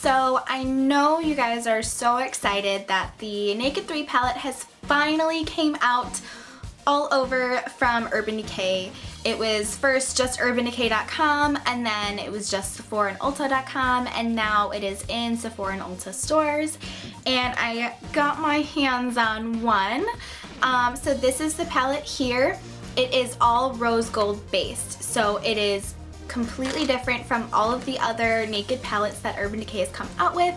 So I know you guys are so excited that the Naked 3 palette has finally came out all over from Urban Decay. It was first just urbandecay.com, and then it was just Sephora and Ulta.com, and now it is in Sephora and Ulta stores. And I got my hands on one. So this is the palette here. It is all rose gold based, so it is completely different from all of the other Naked palettes that Urban Decay has come out with.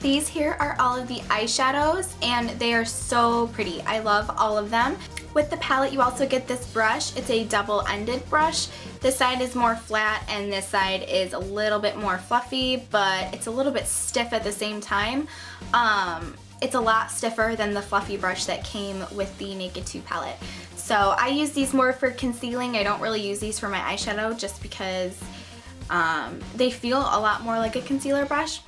These here are all of the eyeshadows, and they are so pretty. I love all of them. With the palette, you also get this brush. It's a double-ended brush. This side is more flat, and this side is a little bit more fluffy, but it's a little bit stiff at the same time. It's a lot stiffer than the fluffy brush that came with the Naked 2 palette. So I use these more for concealing. I don't really use these for my eyeshadow just because they feel a lot more like a concealer brush.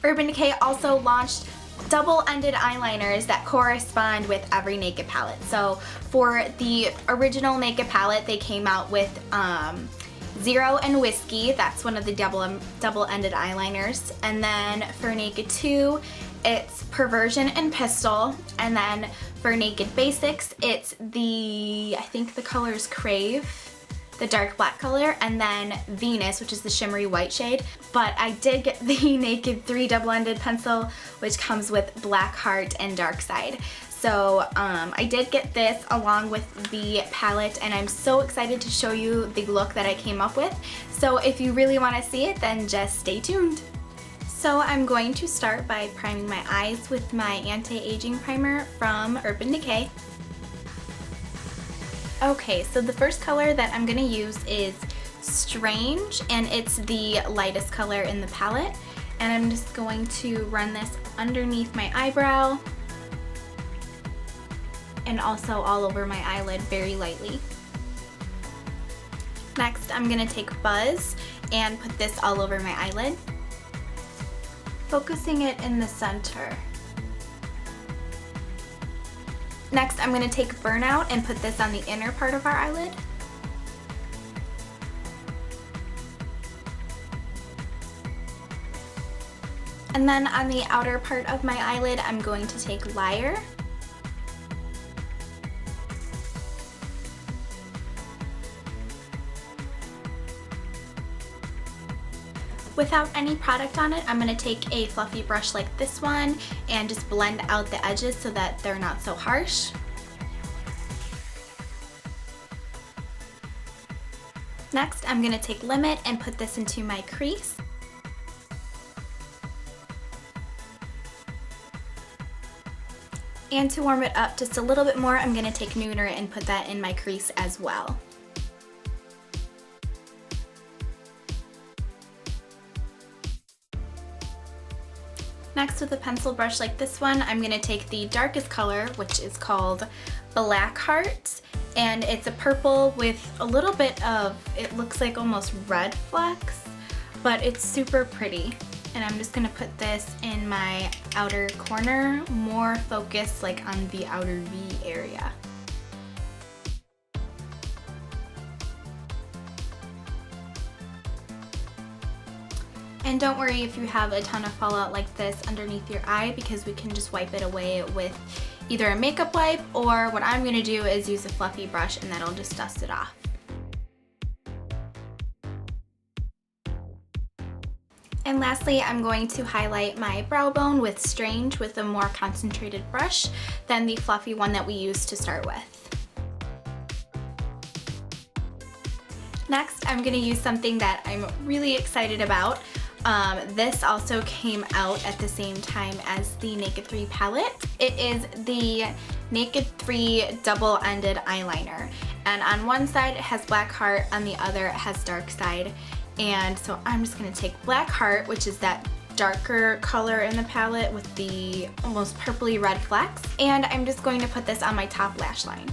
Urban Decay also launched double-ended eyeliners that correspond with every Naked palette. So for the original Naked palette, they came out with Zero and Whiskey. That's one of the double-ended eyeliners. And then for Naked 2, it's Perversion and Pistol. And then for Naked Basics, it's I think the color is Crave, the dark black color, and then Venus, which is the shimmery white shade. But I did get the Naked 3 double-ended pencil, which comes with Black Heart and Dark Side. So I did get this along with the palette, and I'm so excited to show you the look that I came up with. So if you really want to see it, then just stay tuned. So I'm going to start by priming my eyes with my anti-aging primer from Urban Decay. Okay, so the first color that I'm going to use is Strange, and it's the lightest color in the palette. And I'm just going to run this underneath my eyebrow and also all over my eyelid very lightly. Next, I'm going to take Buzz and put this all over my eyelid, focusing it in the center. Next, I'm going to take Burnout and put this on the inner part of our eyelid. And then on the outer part of my eyelid, I'm going to take Liar. Without any product on it, I'm going to take a fluffy brush like this one and just blend out the edges so that they're not so harsh. Next, I'm going to take Limit and put this into my crease. And to warm it up just a little bit more, I'm going to take Nooner and put that in my crease as well. Next, with a pencil brush like this one, I'm going to take the darkest color, which is called Black Heart, and it's a purple with a little bit of, it looks like almost red flecks, but it's super pretty. And I'm just going to put this in my outer corner, more focused like on the outer V area. And don't worry if you have a ton of fallout like this underneath your eye, because we can just wipe it away with either a makeup wipe, or what I'm going to do is use a fluffy brush and that'll just dust it off. And lastly, I'm going to highlight my brow bone with Strange with a more concentrated brush than the fluffy one that we used to start with. Next, I'm going to use something that I'm really excited about. This also came out at the same time as the Naked 3 palette. It is the Naked 3 double-ended eyeliner. And on one side it has Black Heart, on the other it has Dark Side. And so I'm just going to take Black Heart, which is that darker color in the palette with the almost purpley red flecks, and I'm just going to put this on my top lash line.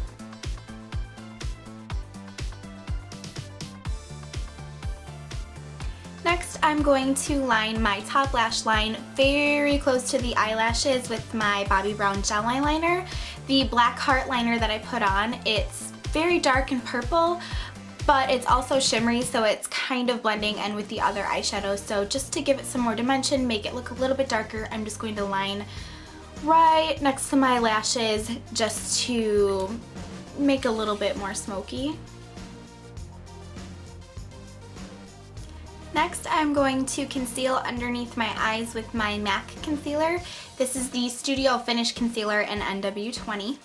Next, I'm going to line my top lash line very close to the eyelashes with my Bobbi Brown gel eyeliner. The Black Heart liner that I put on, it's very dark and purple, but it's also shimmery, so it's kind of blending in with the other eyeshadows. So just to give it some more dimension, make it look a little bit darker, I'm just going to line right next to my lashes just to make a little bit more smoky. Next, I'm going to conceal underneath my eyes with my MAC concealer. This is the Studio Finish Concealer in NW20.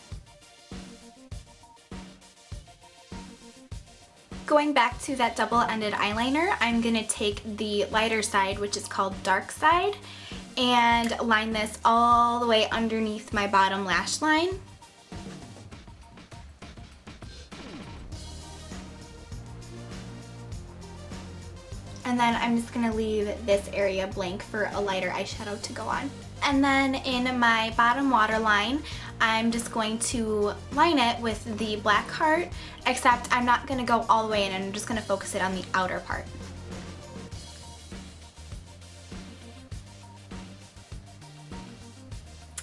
Going back to that double-ended eyeliner, I'm going to take the lighter side, which is called Dark Side, and line this all the way underneath my bottom lash line. And then I'm just going to leave this area blank for a lighter eyeshadow to go on. And then in my bottom waterline, I'm just going to line it with the black heart, except I'm not going to go all the way in, and I'm just going to focus it on the outer part.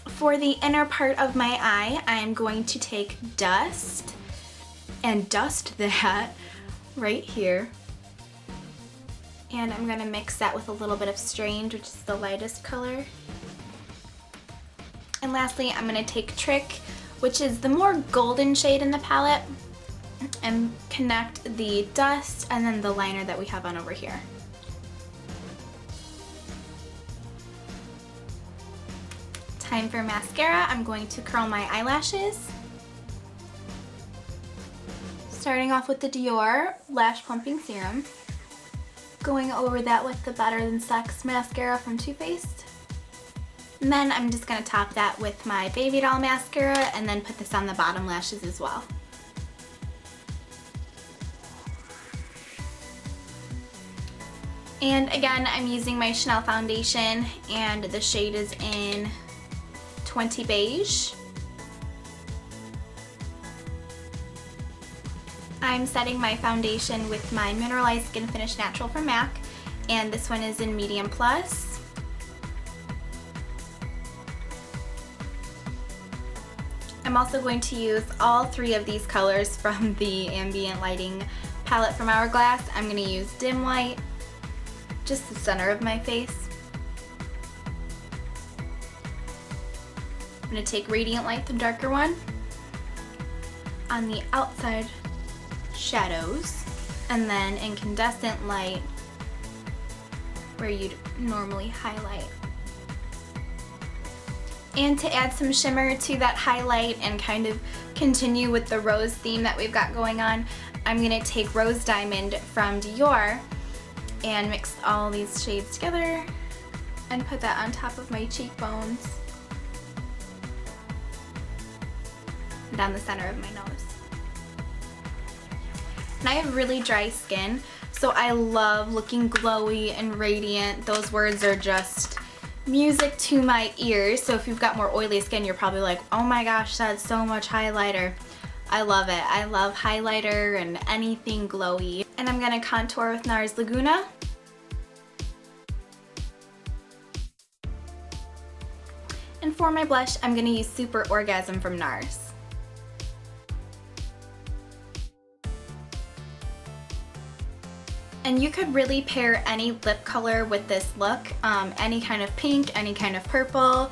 For the inner part of my eye, I'm going to take dust and dust that right here. And I'm going to mix that with a little bit of Strange, which is the lightest color. And lastly, I'm going to take Trick, which is the more golden shade in the palette, and connect the dust and then the liner that we have on over here. Time for mascara. I'm going to curl my eyelashes. Starting off with the Dior Lash Plumping Serum. Going over that with the Better Than Sex mascara from Too Faced. And then I'm just going to top that with my Baby Doll mascara and then put this on the bottom lashes as well. And again, I'm using my Chanel foundation, and the shade is in 20 Beige. I'm setting my foundation with my Mineralized Skin Finish Natural from MAC, and this one is in Medium Plus. I'm also going to use all three of these colors from the Ambient Lighting palette from Hourglass. I'm going to use Dim Light, just the center of my face. I'm going to take Radiant Light, the darker one, on the outside shadows, and then Incandescent Light where you'd normally highlight. And to add some shimmer to that highlight and kind of continue with the rose theme that we've got going on, I'm going to take Rose Diamond from Dior and mix all these shades together and put that on top of my cheekbones, down the center of my nose. And I have really dry skin, so I love looking glowy and radiant. Those words are just music to my ears. So if you've got more oily skin, you're probably like, oh my gosh, that's so much highlighter. I love it. I love highlighter and anything glowy. And I'm gonna contour with NARS Laguna. And for my blush, I'm gonna use Super Orgasm from NARS. And you could really pair any lip color with this look, any kind of pink, any kind of purple,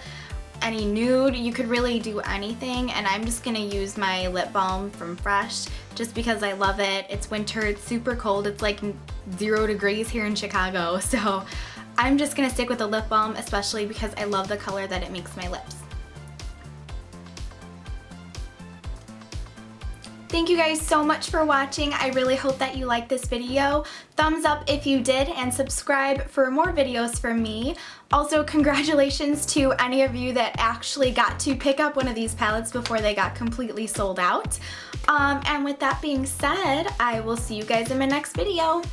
any nude. You could really do anything, and I'm just gonna use my lip balm from Fresh just because I love it. It's winter, it's super cold, it's like 0 degrees here in Chicago, so I'm just gonna stick with the lip balm, especially because I love the color that it makes my lips. Thank you guys so much for watching. I really hope that you liked this video. Thumbs up if you did, and subscribe for more videos from me. Also, congratulations to any of you that actually got to pick up one of these palettes before they got completely sold out. And with that being said, I will see you guys in my next video.